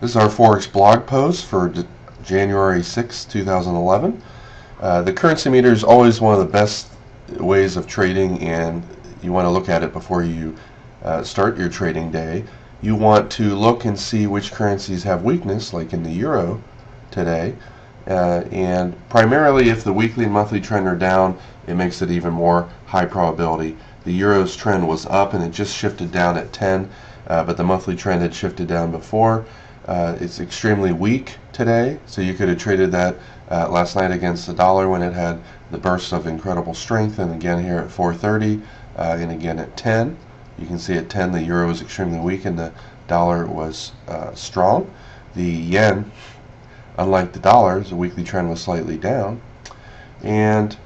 This is our Forex blog post for January 6, 2011. The currency meter is always one of the best ways of trading, and you want to look at it before you start your trading day. You want to look and see which currencies have weakness, like in the euro today. And primarily if the weekly and monthly trend are down, it makes it even more high probability. The euro's trend was up and it just shifted down at 10, but the monthly trend had shifted down before. It's extremely weak today, so you could have traded that last night against the dollar when it had the bursts of incredible strength, and again here at 4:30 and again at 10. You can see at 10 the euro was extremely weak and the dollar was strong. The yen, unlike the dollars, the weekly trend was slightly down, and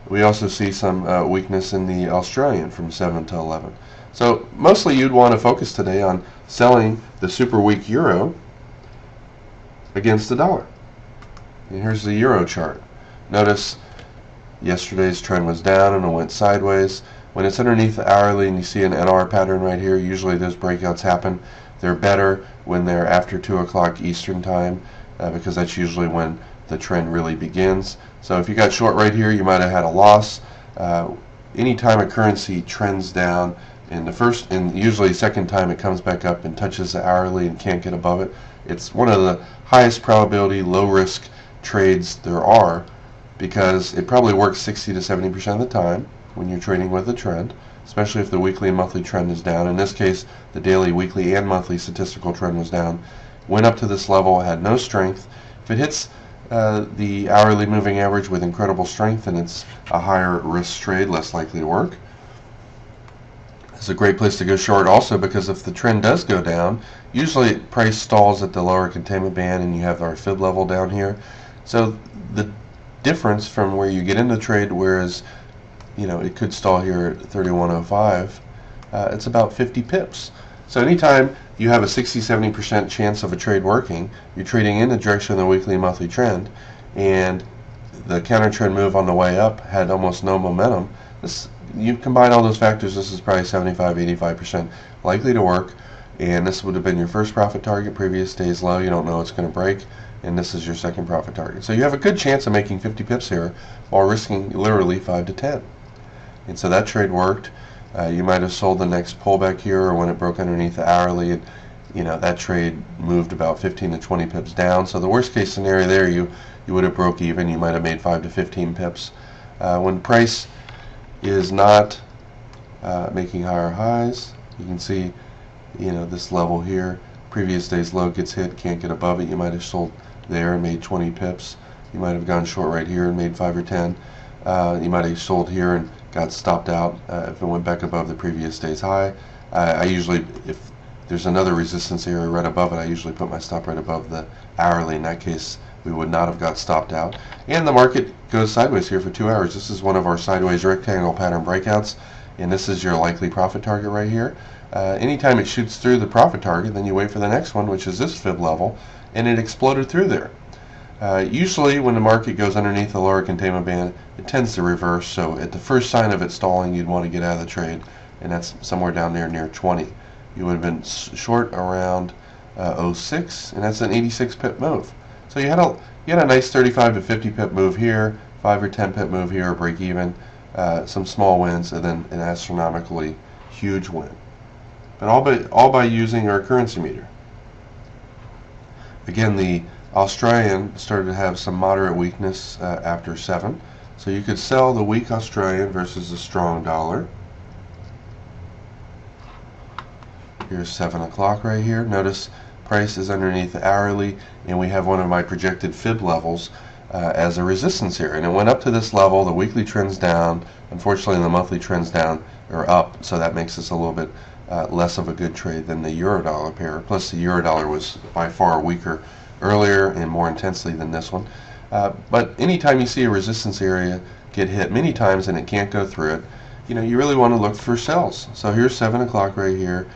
we also see some weakness in the Australian from 7 to 11. So mostly you'd want to focus today on selling the super weak euro against the dollar. And here's the euro chart. Notice yesterday's trend was down and it went sideways. When it's underneath the hourly and you see an NR pattern right here, usually those breakouts happen. They're better when they're after 2 o'clock Eastern time because that's usually when the trend really begins. So if you got short right here, you might have had a loss. Anytime a currency trends down, in the first and usually second time it comes back up and touches the hourly and can't get above it, it's one of the highest probability low risk trades there are, because it probably works 60 to 70% of the time when you're trading with a trend, especially if the weekly and monthly trend is down. In this case, the daily, weekly, and monthly statistical trend was down. Went up to this level, had no strength. If it hits the hourly moving average with incredible strength, then it's a higher risk trade, less likely to work. It's a great place to go short also, because if the trend does go down, usually price stalls at the lower containment band and you have our fib level down here. So the difference from where you get into trade, whereas it could stall here at 3105, it's about 50 pips. So anytime you have a 60-70% chance of a trade working, you're trading in the direction of the weekly and monthly trend, and the counter trend move on the way up had almost no momentum. You combine all those factors, this is probably 75-85% likely to work, and this would have been your first profit target. Previous day's low, you don't know it's going to break, and this is your second profit target. So you have a good chance of making 50 pips here while risking literally 5 to 10. And so that trade worked. You might have sold the next pullback here, or when it broke underneath the hourly, and that trade moved about 15 to 20 pips down. So the worst case scenario there, you would have broke even. You might have made 5 to 15 pips. When price is not making higher highs, you can see this level here, previous day's low gets hit, can't get above it. You might have sold there and made 20 pips. You might have gone short right here and made 5 or 10. You might have sold here and got stopped out if it went back above the previous day's high. I usually, if there's another resistance area right above it, I usually put my stop right above the hourly. In that case, we would not have got stopped out. And the market goes sideways here for 2 hours. This is one of our sideways rectangle pattern breakouts, and this is your likely profit target right here. Anytime it shoots through the profit target, then you wait for the next one, which is this fib level, and it exploded through there. Usually when the market goes underneath the lower containment band, it tends to reverse. So at the first sign of it stalling, you'd want to get out of the trade, and that's somewhere down there near 20. You would have been short around 06, and that's an 86 pip move. So you had a nice 35 to 50 pip move here, 5 or 10 pip move here, break even, some small wins, and then an astronomically huge win. But all by using our currency meter. Again, the Australian started to have some moderate weakness after 7. So you could sell the weak Australian versus the strong dollar. Here's 7 o'clock right here. Notice price is underneath the hourly, and we have one of my projected fib levels as a resistance here. And it went up to this level. The weekly trend's down. Unfortunately, the monthly trend's down or up, so that makes this a little bit less of a good trade than the euro-dollar pair. Plus, the euro-dollar was by far weaker earlier and more intensely than this one. But anytime you see a resistance area get hit many times and it can't go through it, you really want to look for sells. So here's 7 o'clock right here.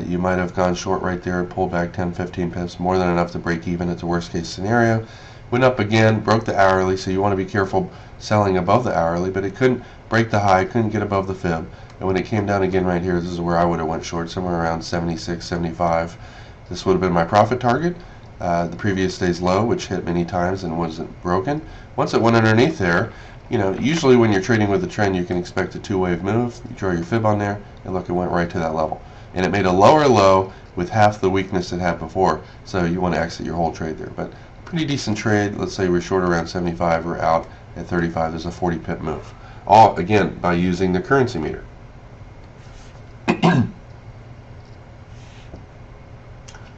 You might have gone short right there, pulled back 10-15 pips, more than enough to break even at the worst case scenario. Went up again, broke the hourly, so you want to be careful selling above the hourly, but it couldn't break the high, couldn't get above the fib. And when it came down again right here, this is where I would have went short, somewhere around 76, 75. This would have been my profit target. The previous day's low, which hit many times and wasn't broken. Once it went underneath there, usually when you're trading with a trend, you can expect a two-wave move. You draw your fib on there, and look, it went right to that level. And it made a lower low with half the weakness it had before, so you want to exit your whole trade there. But pretty decent trade. Let's say we're short around 75, we're out at 35. There's a 40 pip move. All, again, by using the currency meter.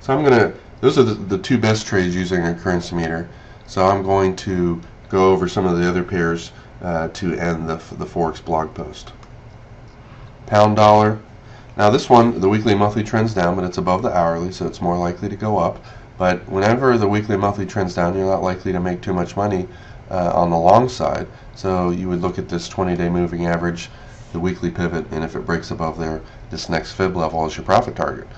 So those are the two best trades using a currency meter. So I'm going to go over some of the other pairs to end the forex blog post. Pound dollar. Now this one, the weekly and monthly trend's down, but it's above the hourly, so it's more likely to go up. But whenever the weekly and monthly trend's down, you're not likely to make too much money on the long side. So you would look at this 20-day moving average, the weekly pivot, and if it breaks above there, this next fib level is your profit target.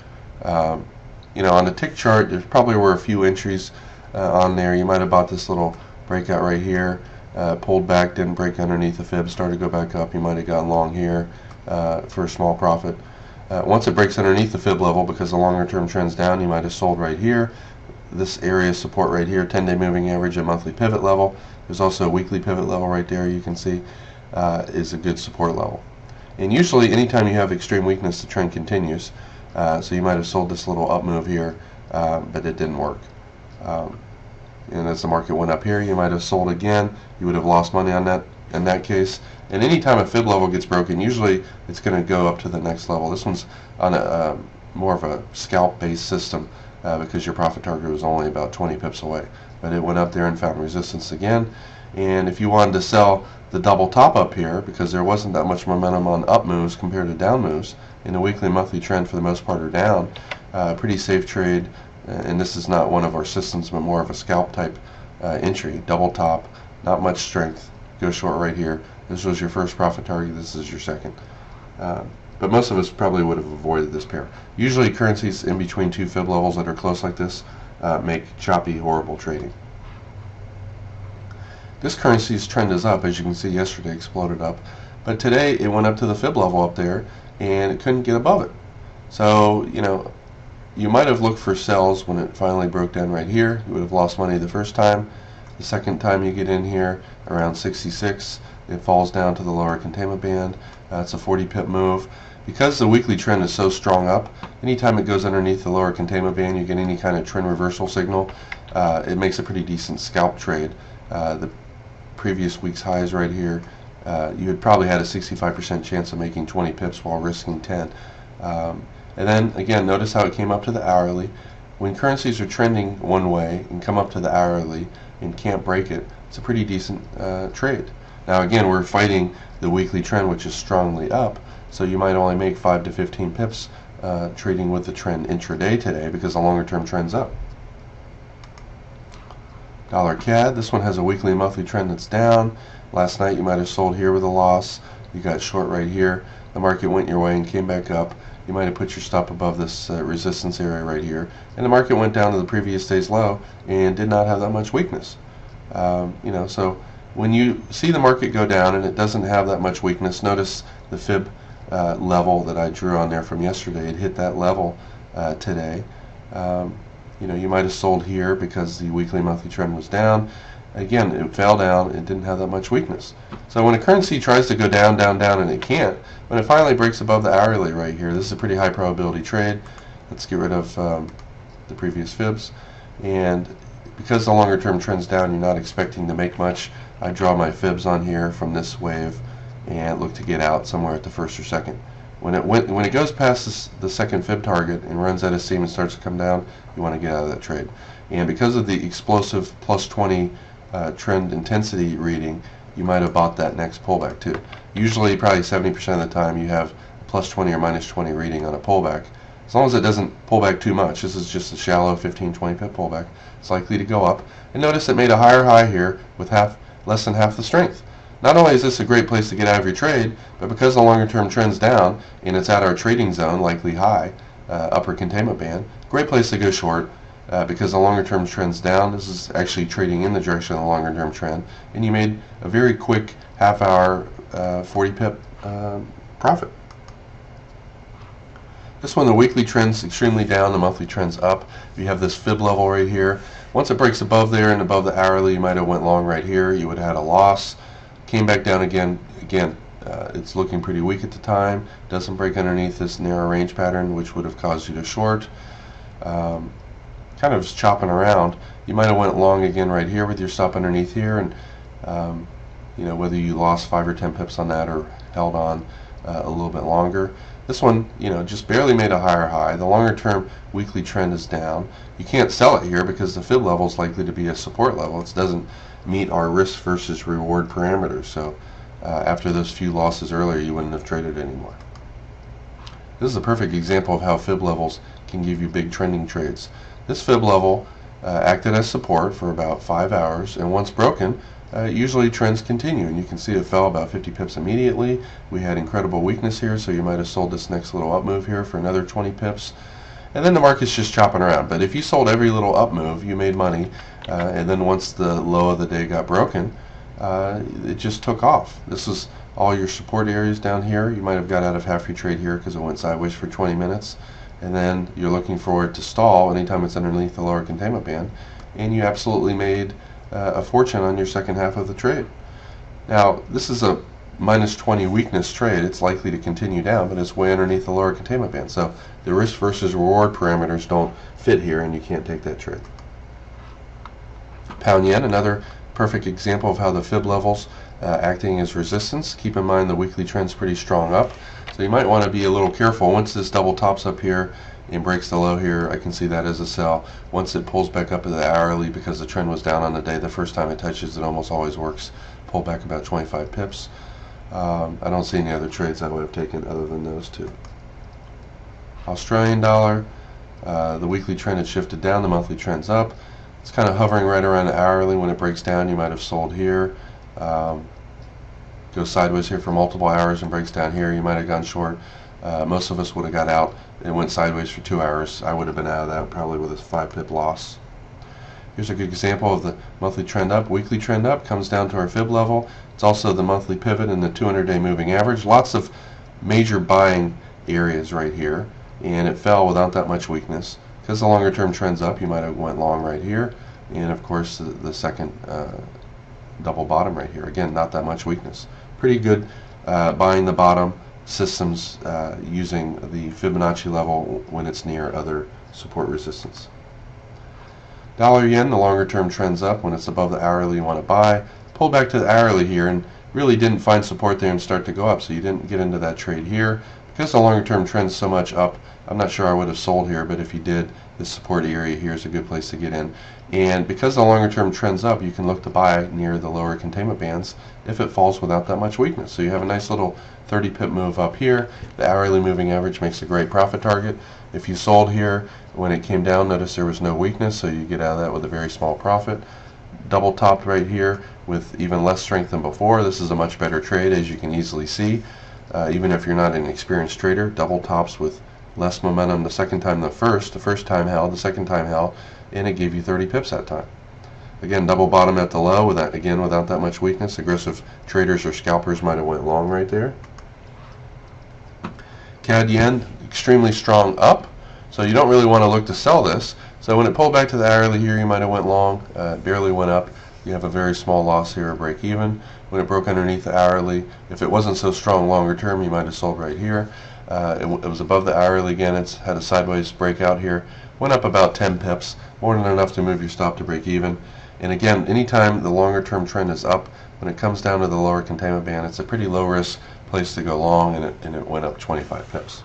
On the tick chart, there probably were a few entries on there. You might have bought this little breakout right here, pulled back, didn't break underneath the fib, started to go back up. You might have gotten long here for a small profit. Once it breaks underneath the fib level, because the longer term trend's down, you might have sold right here. This area of support right here, 10-day moving average and monthly pivot level. There's also a weekly pivot level right there, you can see, is a good support level. And usually anytime you have extreme weakness, the trend continues. So you might have sold this little up move here, but it didn't work. And as the market went up here, you might have sold again. You would have lost money on that in that case. And anytime a fib level gets broken, usually it's going to go up to the next level. This one's on a more of a scalp-based system because your profit target was only about 20 pips away. But it went up there and found resistance again. And if you wanted to sell the double top up here, because there wasn't that much momentum on up moves compared to down moves, and the weekly and monthly trend for the most part are down, pretty safe trade. And this is not one of our systems, but more of a scalp type entry. Double top, not much strength. Go short right here. This was your first profit target. This is your second. But most of us probably would have avoided this pair. Usually currencies in between two fib levels that are close like this make choppy, horrible trading. This currency's trend is up. As you can see, yesterday exploded up. But today it went up to the fib level up there, and it couldn't get above it. So, you might have looked for sells when it finally broke down right here. You would have lost money the first time. The second time you get in here, around 66, it falls down to the lower containment band. It's a 40 pip move. Because the weekly trend is so strong up, anytime it goes underneath the lower containment band, you get any kind of trend reversal signal. It makes a pretty decent scalp trade. The previous week's highs right here, you had probably had a 65% chance of making 20 pips while risking 10. And then again, notice how it came up to the hourly. When currencies are trending one way and come up to the hourly and can't break it, it's a pretty decent trade. Now again, we're fighting the weekly trend, which is strongly up, so you might only make 5 to 15 pips trading with the trend intraday today because the longer term trend's up. Dollar CAD, this one has a weekly and monthly trend that's down. Last night you might have sold here with a loss. You got short right here. The market went your way and came back up. You might have put your stop above this resistance area right here, and the market went down to the previous day's low and did not have that much weakness. So when you see the market go down and it doesn't have that much weakness, notice the fib level that I drew on there from yesterday. It hit that level today. You might have sold here because the weekly monthly trend was down. Again, it fell down. It didn't have that much weakness. So when a currency tries to go down, down, down, and it can't, when it finally breaks above the hourly right here, this is a pretty high probability trade. Let's get rid of the previous fibs. And because the longer term trend's down, you're not expecting to make much. I draw my fibs on here from this wave and look to get out somewhere at the first or second. When it goes past the second fib target and runs out of steam and starts to come down, you want to get out of that trade. And because of the explosive plus 20 trend intensity reading, you might have bought that next pullback too. Usually probably 70% of the time you have plus 20 or minus 20 reading on a pullback. As long as it doesn't pull back too much, this is just a shallow 15-20 pip pullback, it's likely to go up. And notice it made a higher high here with less than half the strength. Not only is this a great place to get out of your trade, but because the longer term trend's down and it's at our trading zone, likely high, upper containment band, great place to go short. Because the longer term trend's down, this is actually trading in the direction of the longer term trend, and you made a very quick half hour 40 pip profit. This one, the weekly trend's extremely down, the monthly trend's up. You have this fib level right here. Once it breaks above there and above the hourly, you might have went long right here. You would have had a loss. Came back down again. It's looking pretty weak at the time. Doesn't break underneath this narrow range pattern, which would have caused you to short. Kind of chopping around. You might have went long again right here with your stop underneath here, and whether you lost 5 or 10 pips on that or held on a little bit longer. This one, just barely made a higher high. The longer term weekly trend is down. You can't sell it here because the fib level is likely to be a support level. It doesn't meet our risk versus reward parameters. So after those few losses earlier, you wouldn't have traded anymore. This is a perfect example of how fib levels can give you big trending trades. This fib level acted as support for about 5 hours, and once broken, usually trends continue, and you can see it fell about 50 pips immediately. We had incredible weakness here, so you might have sold this next little up move here for another 20 pips, and then the market's just chopping around. But if you sold every little up move, you made money, and then once the low of the day got broken, it just took off. This is all your support areas down here. You might have got out of half your trade here because it went sideways for 20 minutes, and then you're looking for it to stall anytime it's underneath the lower containment band, and you absolutely made a fortune on your second half of the trade. Now, this is a minus 20 weakness trade. It's likely to continue down, but it's way underneath the lower containment band. So the risk versus reward parameters don't fit here, and you can't take that trade. Pound yen, another perfect example of how the fib levels acting as resistance. Keep in mind the weekly trend's pretty strong up, so you might want to be a little careful. Once this double tops up here and breaks the low here, I can see that as a sell. Once it pulls back up to the hourly, because the trend was down on the day, the first time it touches, it almost always works. Pull back about 25 pips. I don't see any other trades I would have taken other than those two. Australian dollar, the weekly trend had shifted down, the monthly trend's up. It's kind of hovering right around the hourly. When it breaks down, you might have sold here. Goes sideways here for multiple hours and breaks down here, you might have gone short. Most of us would have got out. It went sideways for 2 hours. I would have been out of that probably with a 5 pip loss. Here's a good example of the monthly trend up. Weekly trend up comes down to our fib level. It's also the monthly pivot and the 200-day moving average. Lots of major buying areas right here, and it fell without that much weakness. Because the longer term trend's up, you might have went long right here, and of course the second double bottom right here. Again, not that much weakness. Pretty good buying the bottom systems using the Fibonacci level when it's near other support resistance. Dollar yen, the longer term trend's up. When it's above the hourly, you want to buy. Pull back to the hourly here and really didn't find support there and start to go up, so you didn't get into that trade here. Because the longer term trend's so much up, I'm not sure I would have sold here, but if you did, this support area here is a good place to get in. And because the longer term trend's up, you can look to buy near the lower containment bands if it falls without that much weakness. So you have a nice little 30 pip move up here. The hourly moving average makes a great profit target. If you sold here when it came down, notice there was no weakness, so you get out of that with a very small profit. Double topped right here with even less strength than before. This is a much better trade, as you can easily see. Even if you're not an experienced trader, double tops with less momentum the second time the first time held, the second time held, and it gave you 30 pips that time. Again, double bottom at the low, without that much weakness. Aggressive traders or scalpers might have went long right there. CAD yen, extremely strong up, so you don't really want to look to sell this. So when it pulled back to the hourly here, you might have went long, barely went up. You have a very small loss here, a break even. When it broke underneath the hourly, if it wasn't so strong longer term, you might have sold right here. It was above the hourly again. It's had a sideways breakout here. Went up about 10 pips, more than enough to move your stop to break even. And again, anytime the longer term trend is up, when it comes down to the lower containment band, it's a pretty low risk place to go long, and it went up 25 pips.